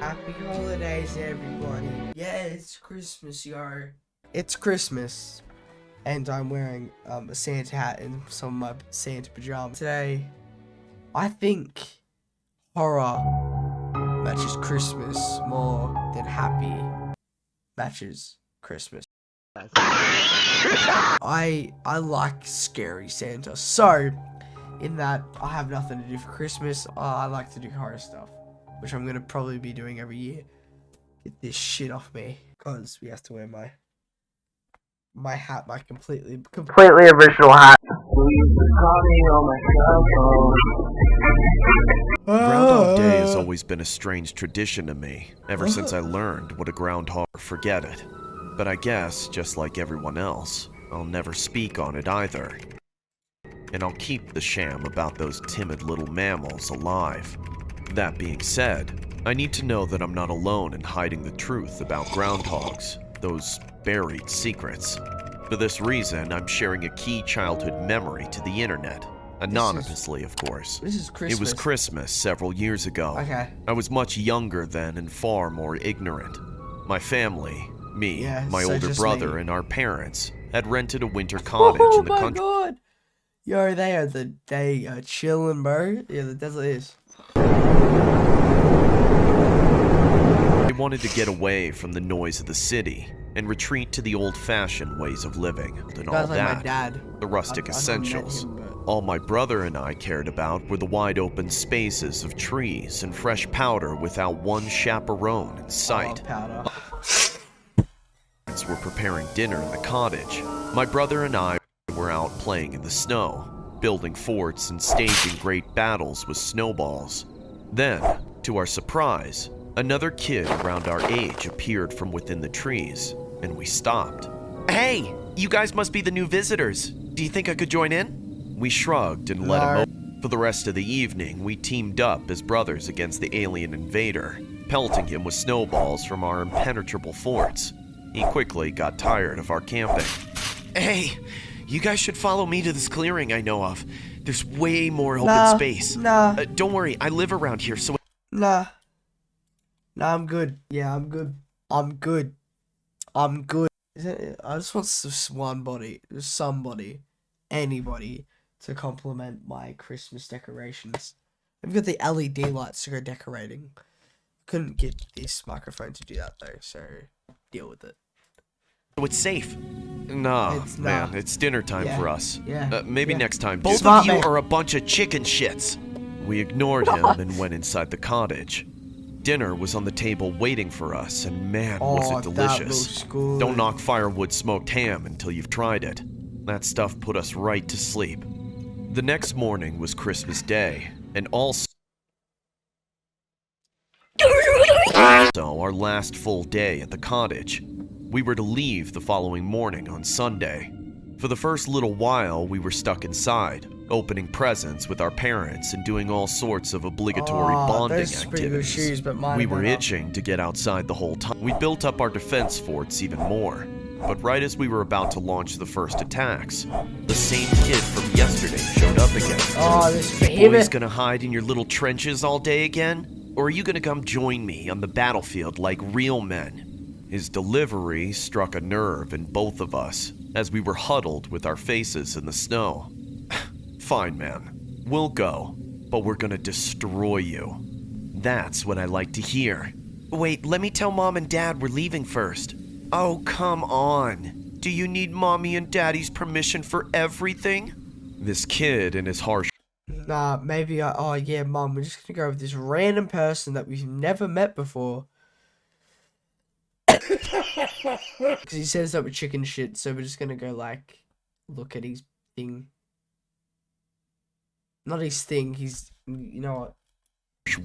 Happy holidays, everybody. Yeah, it's Christmas, yo. It's Christmas. And I'm wearing a Santa hat and some of my Santa pajamas. Today, I think horror matches Christmas more than happy matches Christmas. I like scary Santa. So, in that, I have nothing to do for Christmas. I like to do horror stuff, which I'm gonna probably be doing every year. Get this shit off me, cause we have to wear my hat, my completely original hat. Groundhog Day has always been a strange tradition to me, ever since I learned what a groundhog forget it. But I guess, just like everyone else, I'll never speak on it either. And I'll keep the sham about those timid little mammals alive. That being said, I need to know that I'm not alone in hiding the truth about groundhogs, those buried secrets. For this reason, I'm sharing a key childhood memory to the internet. Anonymously, of course. This is Christmas. It was Christmas several years ago. Okay. I was much younger then and far more ignorant. My family, me, my older brother, and our parents had rented a winter cottage in the country. Oh my god! Yo, they are chilling, bro. Yeah, that's what it is. They wanted to get away from the noise of the city and retreat to the old-fashioned ways of living and all Like that. my dad. The rustic I've essentials. never met him, All my brother and I cared about were the wide open spaces of trees and fresh powder without one chaperone in sight. Powder. Were preparing dinner in the cottage. My brother and I were out playing in the snow, building forts and staging great battles with snowballs. Then, to our surprise, another kid around our age appeared from within the trees, and we stopped. "Hey, you guys must be the new visitors. Do you think I could join in?" We shrugged and let him over. For the rest of the evening, we teamed up as brothers against the alien invader, pelting him with snowballs from our impenetrable forts. He quickly got tired of our camping. "Hey, you guys should follow me to this clearing I know of. There's way more open space. Don't worry, I live around here, so..." Nah, I'm good. Yeah, I'm good. I just want somebody, anybody, to compliment my Christmas decorations. I've got the LED lights to go decorating. Couldn't get this microphone to do that though, so deal with it. So it's safe. No, man, it's dinner time for us. Maybe next time. Both of you are a bunch of chicken shits. We ignored him and went inside the cottage. Dinner was on the table waiting for us, and man, was it delicious. Don't knock firewood smoked ham until you've tried it. That stuff put us right to sleep. The next morning was Christmas Day, and also our last full day at the cottage. We were to leave the following morning on Sunday. For the first little while, we were stuck inside, opening presents with our parents and doing all sorts of obligatory bonding activities. We were itching to get outside the whole time. We built up our defense forts even more. But right as we were about to launch the first attacks, the same kid from yesterday showed up again. This behemoth. Boys gonna hide in your little trenches all day again? Or are you gonna come join me on the battlefield like real men? His delivery struck a nerve in both of us as we were huddled with our faces in the snow. Fine, man. We'll go, but we're gonna destroy you. That's what I like to hear. Wait, let me tell Mom and Dad we're leaving first. Oh, come on. Do you need Mommy and Daddy's permission for everything? This kid and his harsh... Nah, maybe oh yeah, Mom, we're just gonna go with this random person that we've never met before. Because he says that with chicken shit, so we're just gonna go, like, look at his thing. Not his thing, you know what?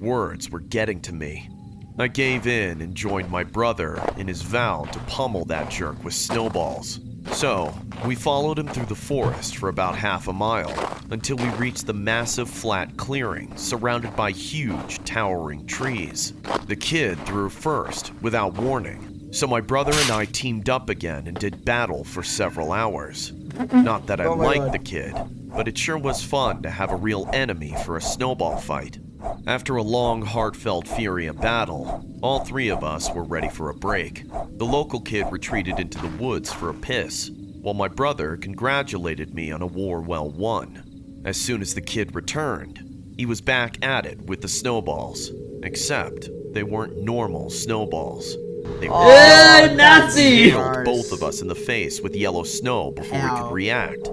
Words were getting to me. I gave in and joined my brother in his vow to pummel that jerk with snowballs. So, we followed him through the forest for about half a mile until we reached the massive flat clearing surrounded by huge, towering trees. The kid threw first, without warning, so my brother and I teamed up again and did battle for several hours. Not that I liked the kid, but it sure was fun to have a real enemy for a snowball fight. After a long, heartfelt fury of battle, all three of us were ready for a break. The local kid retreated into the woods for a piss, while my brother congratulated me on a war well won. As soon as the kid returned, he was back at it with the snowballs, except they weren't normal snowballs. They were Nazi! filled both of us in the face with yellow snow before we could react.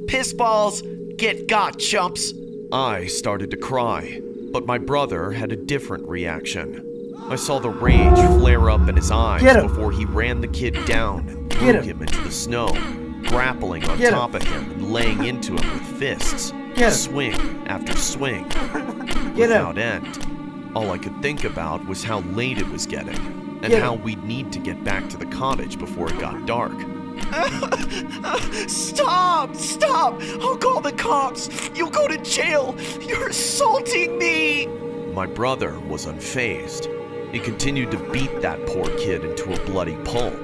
Piss balls, get got, chumps. I started to cry, but my brother had a different reaction. I saw the rage flare up in his eyes before he ran the kid down and threw him into the snow, grappling on top of him and laying into him with fists, swing after swing, without end. All I could think about was how late it was getting, and how we'd need to get back to the cottage before it got dark. Stop! I'll call the cops! You'll go to jail! You're assaulting me! My brother was unfazed. He continued to beat that poor kid into a bloody pulp.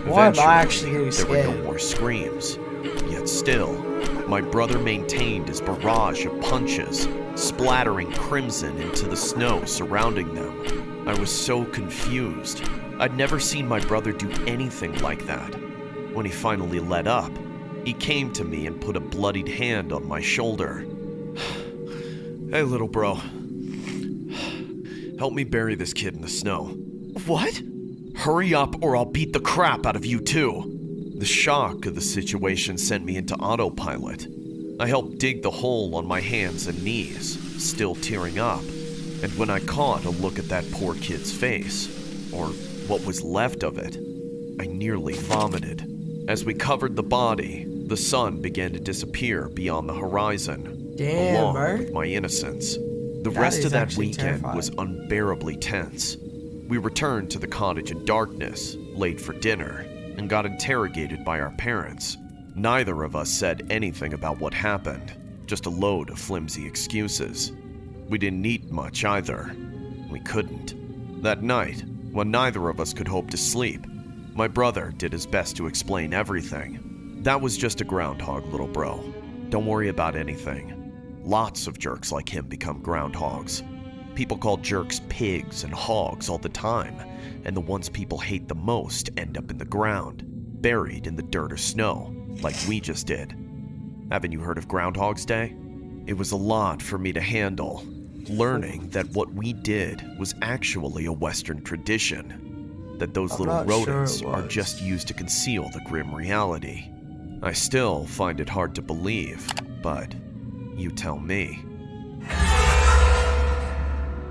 Why am I actually getting there were scared? no more screams. Yet still, my brother maintained his barrage of punches, splattering crimson into the snow surrounding them. I was so confused. I'd never seen my brother do anything like that. When he finally let up, he came to me and put a bloodied hand on my shoulder. Hey, little bro. Help me bury this kid in the snow. What? Hurry up or I'll beat the crap out of you too. The shock of the situation sent me into autopilot. I helped dig the hole on my hands and knees, still tearing up. And when I caught a look at that poor kid's face, or what was left of it, I nearly vomited. As we covered the body, the sun began to disappear beyond the horizon, along with my innocence. The rest of that weekend was unbearably tense. We returned to the cottage in darkness, late for dinner, and got interrogated by our parents. Neither of us said anything about what happened, just a load of flimsy excuses. We didn't eat much either. We couldn't. That night, when neither of us could hope to sleep, my brother did his best to explain everything. That was just a groundhog, little bro. Don't worry about anything. Lots of jerks like him become groundhogs. People call jerks pigs and hogs all the time, and the ones people hate the most end up in the ground, buried in the dirt or snow, like we just did. Haven't you heard of Groundhog's Day? It was a lot for me to handle, learning that what we did was actually a Western tradition, that those little rodents are just used to conceal the grim reality. I still find it hard to believe, but you tell me.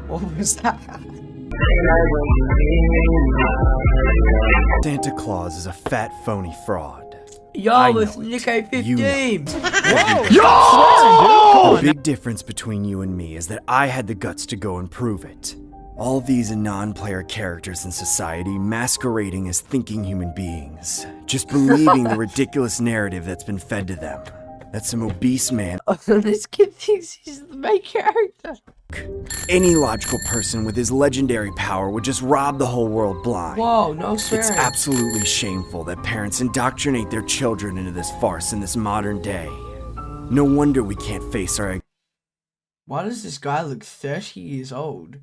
What was that? Santa Claus is a fat, phony fraud. Yo, it's Nico 15. You know. Whoa! The big difference between you and me is that I had the guts to go and prove it. All these non-player characters in society masquerading as thinking human beings, just believing the ridiculous narrative that's been fed to them. That some obese man, This kid thinks he's the main character. any logical person with his legendary power would just rob the whole world blind. Whoa, no swearing. It's absolutely shameful that parents indoctrinate their children into this farce in this modern day. No wonder we can't face our Why does this guy look 30 years old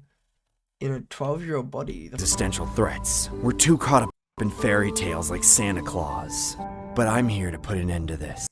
in a 12-year-old body? existential threats. We're too caught up in fairy tales like Santa Claus. But I'm here to put an end to this.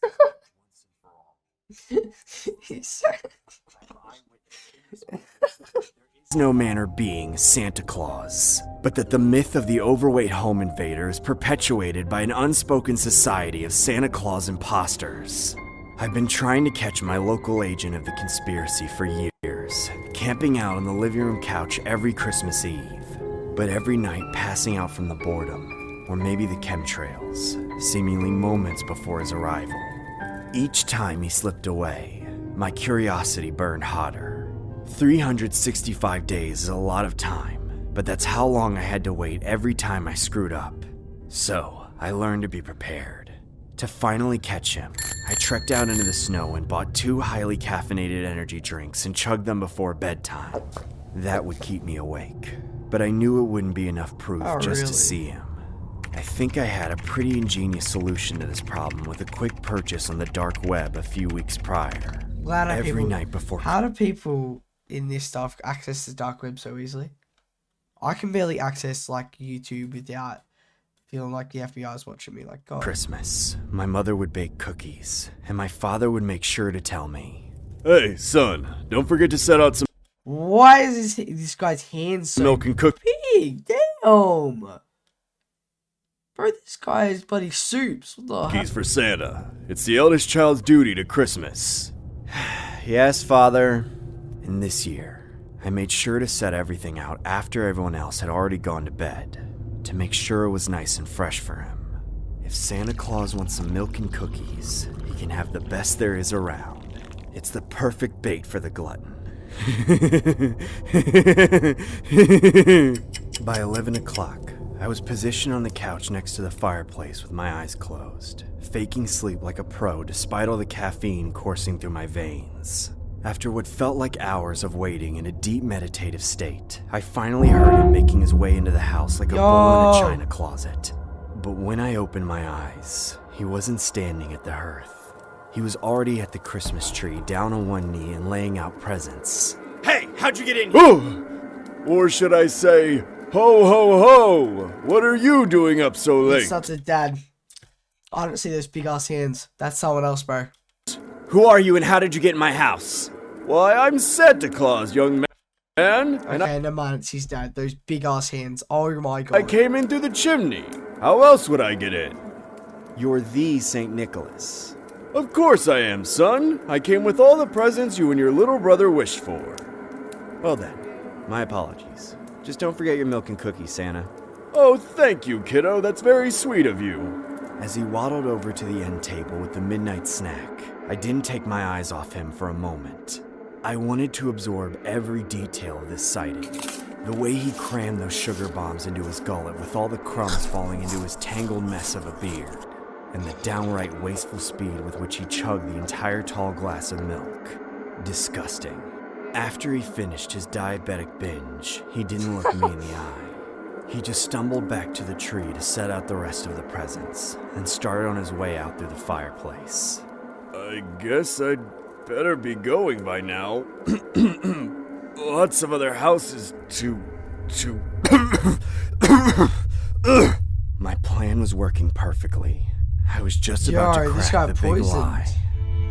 No man or being Santa Claus, but that the myth of the overweight home invader is perpetuated by an unspoken society of Santa Claus imposters. I've been trying to catch my local agent of the conspiracy for years, camping out on the living room couch every Christmas Eve, but every night passing out from the boredom, or maybe the chemtrails, seemingly moments before his arrival. Each time he slipped away, my curiosity burned hotter. 365 days is a lot of time, but that's how long I had to wait every time I screwed up. So, I learned to be prepared. To finally catch him, I trekked out into the snow and bought 2 highly caffeinated energy drinks and chugged them before bedtime. That would keep me awake, but I knew it wouldn't be enough proof just to see him. I think I had a pretty ingenious solution to this problem with a quick purchase on the dark web a few weeks prior. Glad how every people, night before. how do people in this stuff access the dark web so easily? I can barely access like YouTube without feeling like the FBI is watching me. Like, God. Christmas, my mother would bake cookies, and my father would make sure to tell me, Hey, son, don't forget to set out some Why is this guy's hands so milk and cookies. big? Damn. Bro, this guy is bloody soups. What the heck? For Santa. It's the eldest child's duty to Christmas. Yes, Father. And this year, I made sure to set everything out after everyone else had already gone to bed, to make sure it was nice and fresh for him. If Santa Claus wants some milk and cookies, he can have the best there is around. It's the perfect bait for the glutton. By 11 o'clock, I was positioned on the couch next to the fireplace with my eyes closed, faking sleep like a pro despite all the caffeine coursing through my veins. After what felt like hours of waiting in a deep meditative state, I finally heard him making his way into the house like a bull in a china closet. But when I opened my eyes, he wasn't standing at the hearth. He was already at the Christmas tree, down on one knee and laying out presents. Hey, how'd you get in here? Oh! Or should I say, ho ho ho! What are you doing up so late? It's not the dad. I don't see those big ass hands. That's someone else, bro. Who are you and how did you get in my house? Why, I'm Santa Claus, young man. And Okay, never mind. It's his dad. Those big ass hands. Oh my I God. came in through the chimney. How else would I get in? You're the St. Nicholas. Of course I am, son. I came with all the presents you and your little brother wished for. Well then, my apologies. Just don't forget your milk and cookies, Santa. Oh, thank you, kiddo. That's very sweet of you. As he waddled over to the end table with the midnight snack, I didn't take my eyes off him for a moment. I wanted to absorb every detail of this sighting. The way he crammed those sugar bombs into his gullet with all the crumbs falling into his tangled mess of a beard, and the downright wasteful speed with which he chugged the entire tall glass of milk. Disgusting. After he finished his diabetic binge, he didn't look me in the eye. He just stumbled back to the tree to set out the rest of the presents, and started on his way out through the fireplace. I guess I'd better be going by now. Lots of other houses to... My plan was working perfectly. I was just about to this crack guy the big poisoned. lie.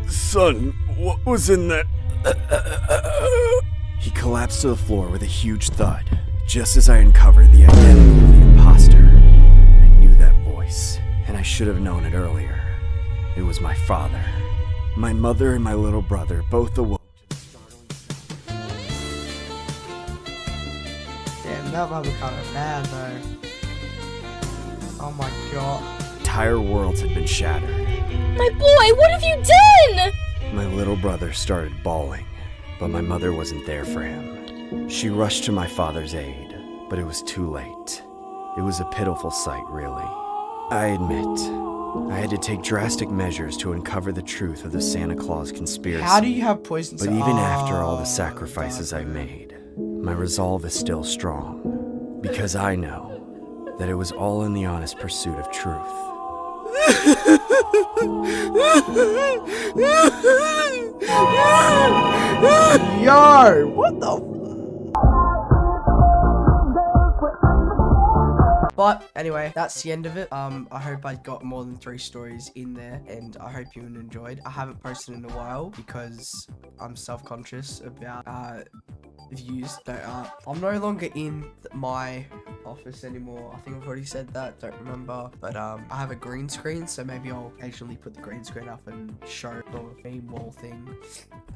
Son, what was in that... He collapsed to the floor with a huge thud, just as I uncovered the identity of the imposter. I knew that voice, and I should have known it earlier. It was my father. My mother and my little brother both awoke. Damn, that might be kind of bad though. Oh my God. Entire worlds had been shattered. My boy, what have you done? My little brother started bawling, but my mother wasn't there for him. She rushed to my father's aid, but it was too late. It was a pitiful sight, really. I admit, I had to take drastic measures to uncover the truth of the Santa Claus conspiracy. How do you have poison? But even after all the sacrifices I've made, my resolve is still strong. Because I know that it was all in the honest pursuit of truth. Yo, what the? But anyway, that's the end of it. I hope I got more than 3 stories in there, and I hope you enjoyed. I haven't posted in a while because I'm self-conscious about views. I'm no longer in my office anymore. I think I've already said that, don't remember, but I have a green screen, so maybe I'll occasionally put the green screen up and show the meme wall thing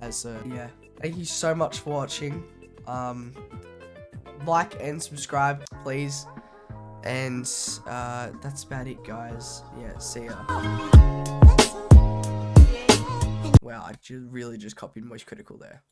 as a, yeah. Thank you so much for watching. Like and subscribe, please. And that's about it, guys. Yeah, see ya. Wow, I really just copied Moist Critical there.